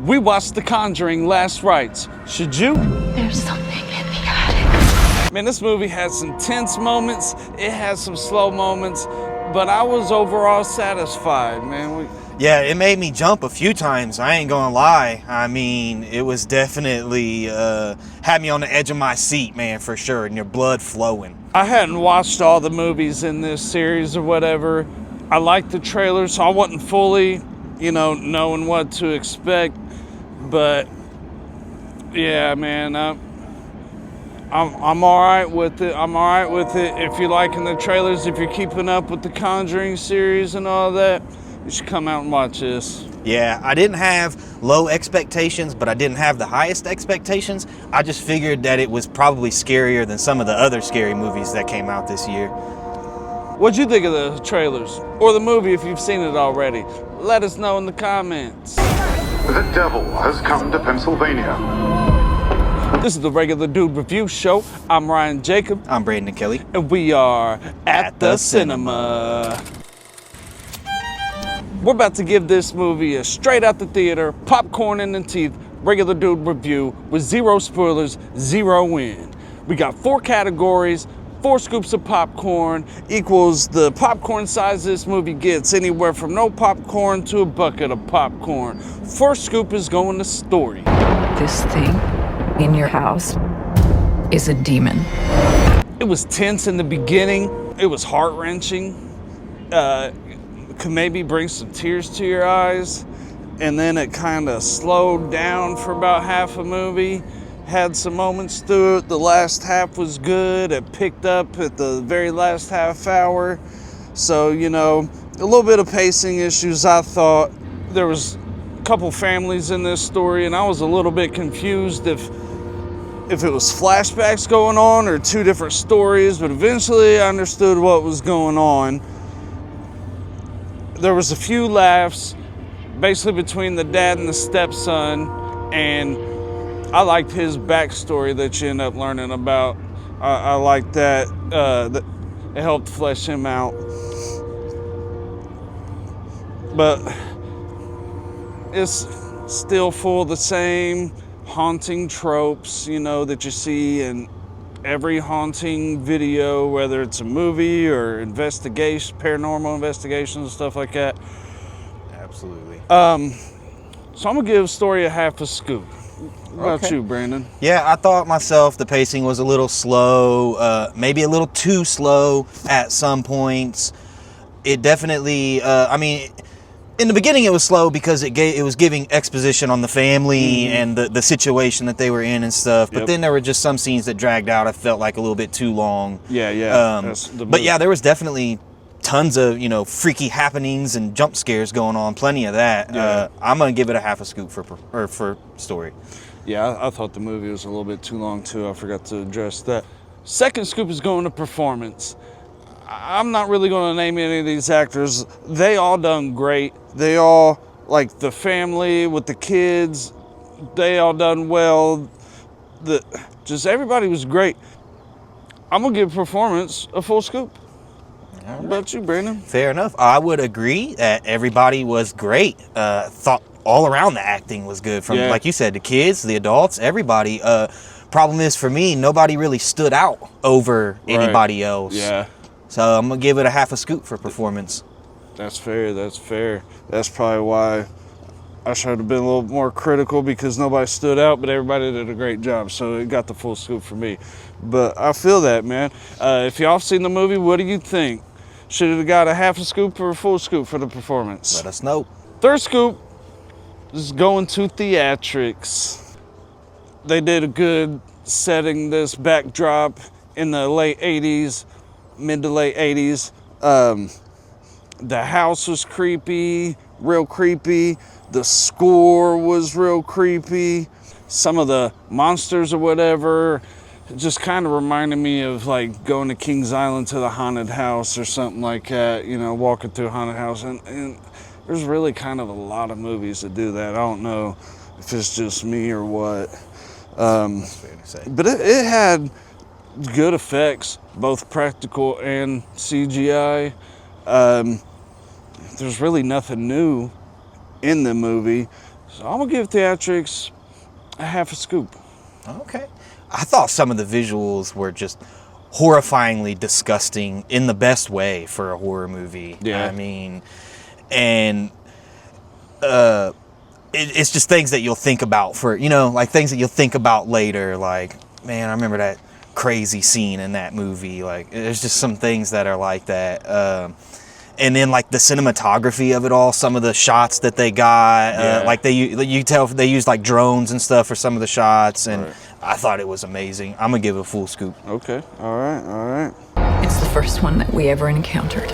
We watched The Conjuring last Rites. Should you? There's something in the attic. Man, this movie had some tense moments. It had some slow moments, but I was overall satisfied, man. Yeah, it made me jump a few times. I ain't gonna lie. I mean, it was definitely had me on the edge of my seat, man, for sure, and your blood flowing. I hadn't watched all the movies in this series or whatever. I liked the trailers, so I wasn't fully, knowing what to expect. But yeah, man, I'm all right with it. I'm all right with it. If you're liking the trailers, if you're keeping up with the Conjuring series and all that, you should come out and watch this. Yeah, I didn't have low expectations, but I didn't have the highest expectations. I just figured that it was probably scarier than some of the other scary movies that came out this year. What'd you think of the trailers? Or the movie if you've seen it already? Let us know in the comments. The devil has come to Pennsylvania. This is the Regular Dude Review Show. I'm Ryan Jacob. I'm Braden Kelly. And we are at the cinema. We're about to give this movie a straight out the theater, popcorn in the teeth, Regular Dude Review with zero spoilers, zero win. We got 4 categories. 4 scoops of popcorn equals the popcorn size this movie gets, anywhere from no popcorn to a bucket of popcorn. First scoop is going to story. This thing in your house is a demon. It was tense in the beginning. It was heart-wrenching. Could maybe bring some tears to your eyes. And then it kind of slowed down for about half a movie. Had some moments through it. The last half was good. It picked up at the very last half hour. So, a little bit of pacing issues. I thought there was a couple families in this story, and I was a little bit confused if it was flashbacks going on or 2 different stories, but eventually I understood what was going on. There was a few laughs, basically between the dad and the stepson, and I liked his backstory that you end up learning about. I liked that. That it helped flesh him out. But it's still full of the same haunting tropes, that you see in every haunting video, whether it's a movie or investigation, paranormal investigations and stuff like that. Absolutely. So I'm gonna give the story a half a scoop. What about you, Brandon? Yeah, I thought myself the pacing was a little slow, maybe a little too slow at some points. It definitely, in the beginning it was slow because it was giving exposition on the family and the situation that they were in and stuff. But then there were just some scenes that dragged out. I felt like a little bit too long. Yeah. But yeah, there was definitely tons of freaky happenings and jump scares going on. Plenty of that. Yeah. I'm gonna give it a half a scoop for story. Yeah, I thought the movie was a little bit too long too. I forgot to address that. Second scoop is going to performance. I'm not really going to name any of these actors. They all done great. They all, like the family with the kids, they all done well. Just everybody was great. I'm going to give performance a full scoop. How about you, Brandon? Fair enough. I would agree that everybody was great. Thought all around the acting was good. From like you said, the kids, the adults, everybody. Problem is for me, nobody really stood out over anybody else. Yeah. So I'm gonna give it a half a scoop for performance. That's fair. That's probably why I should have been a little more critical, because nobody stood out, but everybody did a great job. So it got the full scoop for me. But I feel that, man. If y'all have seen the movie, what do you think? Should it have got a half a scoop or a full scoop for the performance? Let us know. Third scoop is going to theatrics. They did a good setting this backdrop in the late 80s, mid to late 80s. The house was creepy, real creepy. The score was real creepy. Some of the monsters or whatever just kind of reminded me of like going to Kings Island to the haunted house or something like that, walking through a haunted house. And there's really kind of a lot of movies that do that. I don't know if it's just me or what. That's fair to say. But it had good effects, both practical and CGI. There's really nothing new in the movie. So I'm gonna give theatrics a half a scoop. Okay. I thought some of the visuals were just horrifyingly disgusting in the best way for a horror movie. Yeah. I mean, and it's just things that you'll think about for, like things that you'll think about later. Like, man, I remember that crazy scene in that movie. Like, there's just some things that are like that. And then like the cinematography of it all, some of the shots that they got, like you tell they used like drones and stuff for some of the shots, and Right. I thought it was amazing. I'm gonna give it a full scoop. Okay, all right. It's the first one that we ever encountered.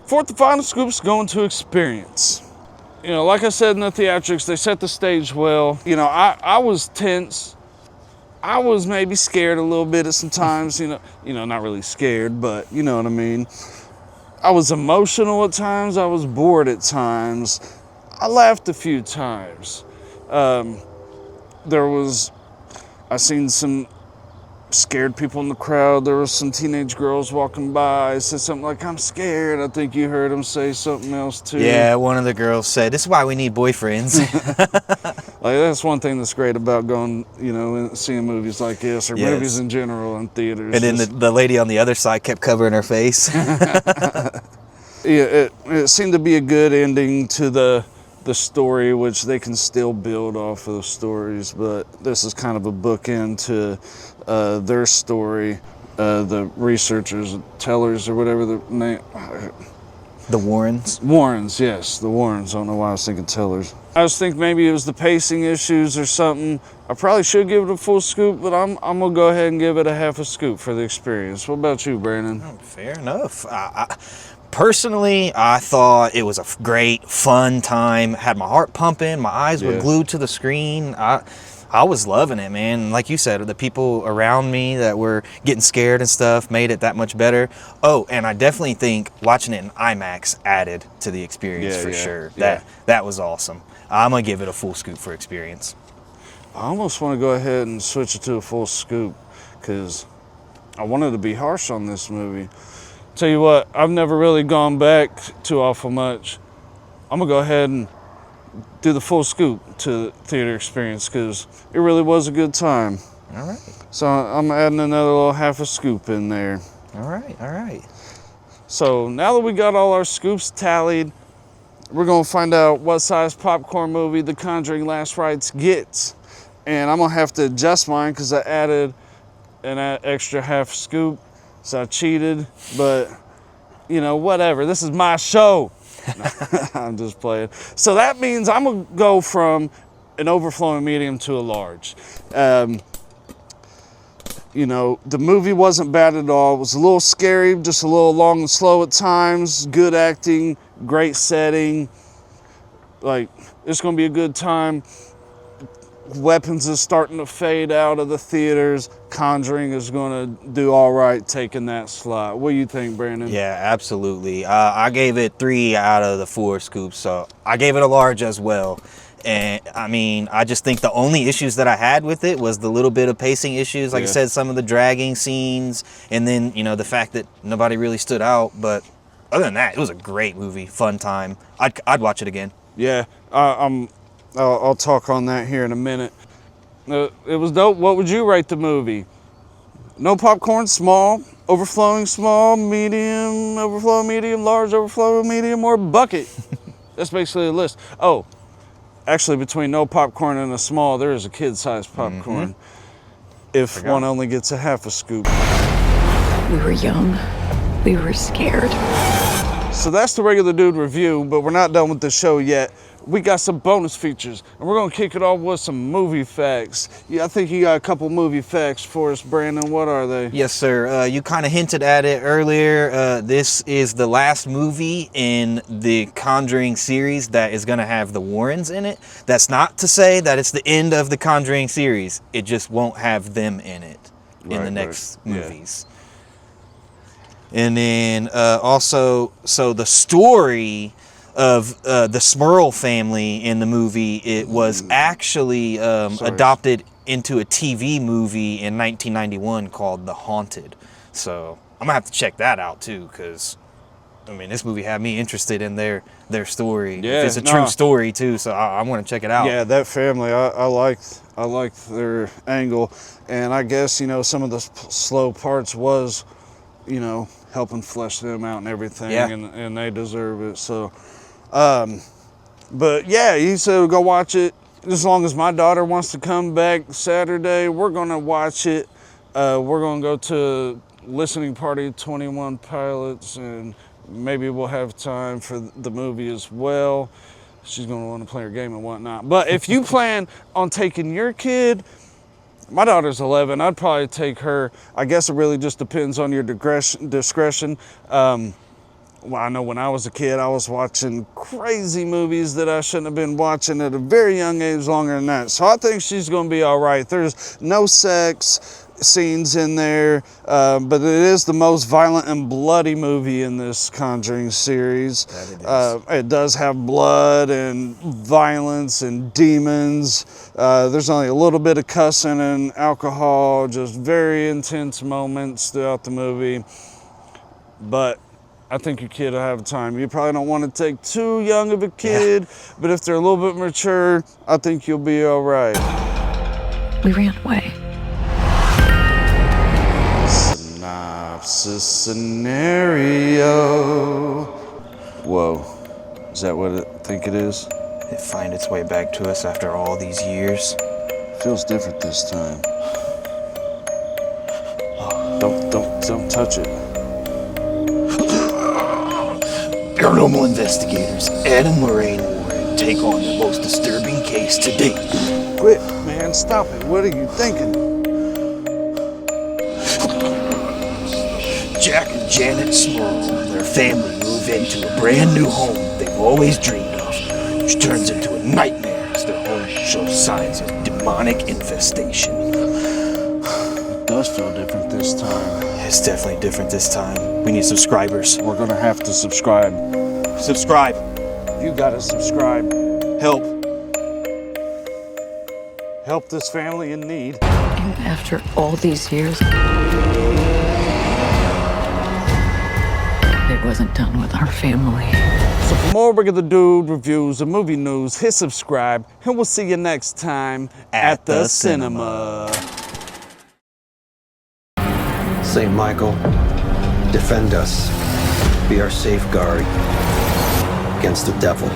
Fourth and final scoop's going to experience. Like I said in the theatrics, they set the stage well. I was tense. I was maybe scared a little bit at some times, not really scared, but you know what I mean. I was emotional at times. I was bored at times. I laughed a few times. I seen some scared people in the crowd. There was some teenage girls walking by. I said something like, "I'm scared." I think you heard them say something else too. Yeah, one of the girls said, "This is why we need boyfriends." Like, that's one thing that's great about going, and seeing movies like this, or Yes. movies in general in theaters. And then the lady on the other side kept covering her face. Yeah, it seemed to be a good ending to the story, which they can still build off of the stories, but this is kind of a bookend to their story. The researchers, tellers, or whatever the name. The Warrens. Warrens, yes, the Warrens. I don't know why I was thinking tellers. I was thinking maybe it was the pacing issues or something. I probably should give it a full scoop, but I'm gonna go ahead and give it a half a scoop for the experience. What about you, Brandon? Fair enough. Personally, I thought it was a great, fun time. Had my heart pumping. My eyes were Yeah. glued to the screen. I was loving it, man. Like you said, the people around me that were getting scared and stuff made it that much better. Oh, and I definitely think watching it in IMAX added to the experience for sure. That was awesome. I'm gonna give it a full scoop for experience. I almost want to go ahead and switch it to a full scoop because I wanted to be harsh on this movie. Tell you what, I've never really gone back too awful much. I'm gonna go ahead and do the full scoop to the theater experience because it really was a good time. All right. So I'm adding another little half a scoop in there. All right. So now that we got all our scoops tallied, we're gonna find out what size popcorn movie The Conjuring Last Rites gets. And I'm gonna have to adjust mine because I added an extra half scoop. So I cheated, but whatever. This is my show. I'm just playing. So that means I'm gonna go from an overflowing medium to a large. The movie wasn't bad at all. It was a little scary, just a little long and slow at times. Good acting, great setting. Like, it's gonna be a good time. Weapons is starting to fade out of the theaters. Conjuring is going to do all right taking that slot. What do you think, Brandon? Yeah, absolutely. I gave it 3 out of the 4 scoops, so I gave it a large as well. And I mean, I just think the only issues that I had with it was the little bit of pacing issues. Like I said, some of the dragging scenes, and then, the fact that nobody really stood out. But other than that, it was a great movie, fun time. I'd watch it again. Yeah, I'll talk on that here in a minute. It was dope. What would you rate the movie? No popcorn, small, overflowing small, medium, overflow medium, large, overflow medium, or bucket. That's basically the list. Oh, actually, between no popcorn and a small, there is a kid-sized popcorn. If one only gets a half a scoop. We were young. We were scared. So that's the regular dude review, but we're not done with the show yet. We got some bonus features, and we're gonna kick it off with some movie facts. Yeah, I think you got a couple movie facts for us, Brandon. What are they? Yes, sir. You kind of hinted at it earlier. This is the last movie in the Conjuring series that is going to have the Warrens in it. That's not to say that it's the end of the Conjuring series. It just won't have them in it in the next movies. And then also, so the story of the Smurl family in the movie, it was actually adopted into a TV movie in 1991 called The Haunted. So I'm gonna have to check that out too, because I mean, this movie had me interested in their story. Yeah, It's a true story too, so I want to check it out. Yeah, that family, I liked their angle, and I guess, you know, some of the slow parts was, you know, helping flesh them out and everything, Yeah. and they deserve it. So, but yeah, you said go watch it. As long as my daughter wants to come back Saturday, we're gonna watch it. We're gonna go to listening party 21 Pilots, and maybe we'll have time for the movie as well. She's gonna want to play her game and whatnot. But if you plan on taking your kid, my daughter's 11, I'd probably take her. I guess it really just depends on your discretion. Well, I know when I was a kid, I was watching crazy movies that I shouldn't have been watching at a very young age, longer than that. So I think she's going to be all right. There's no sex scenes in there, but it is the most violent and bloody movie in this Conjuring series. It does have blood and violence and demons. There's only a little bit of cussing and alcohol, just very intense moments throughout the movie. But I think your kid will have time. You probably don't want to take too young of a kid, but if they're a little bit mature, I think you'll be all right. We ran away. Synopsis scenario. Whoa, is that what I think it is? It find its way back to us after all these years. Feels different this time. Don't touch it. Paranormal investigators Ed and Lorraine Warren take on the most disturbing case to date. Quit, man, stop it. What are you thinking? Jack and Janet Smurl and their family move into a brand new home they've always dreamed of, which turns into a nightmare as their home shows signs of demonic infestation. It does feel different this time. It's definitely different this time. We need subscribers. We're gonna have to subscribe. Subscribe. You gotta subscribe. Help. Help this family in need. And after all these years, it wasn't done with our family. So for more Regular Dude reviews and movie news, hit subscribe, and we'll see you next time at the cinema. St. Michael, defend us. Be our safeguard against the devil.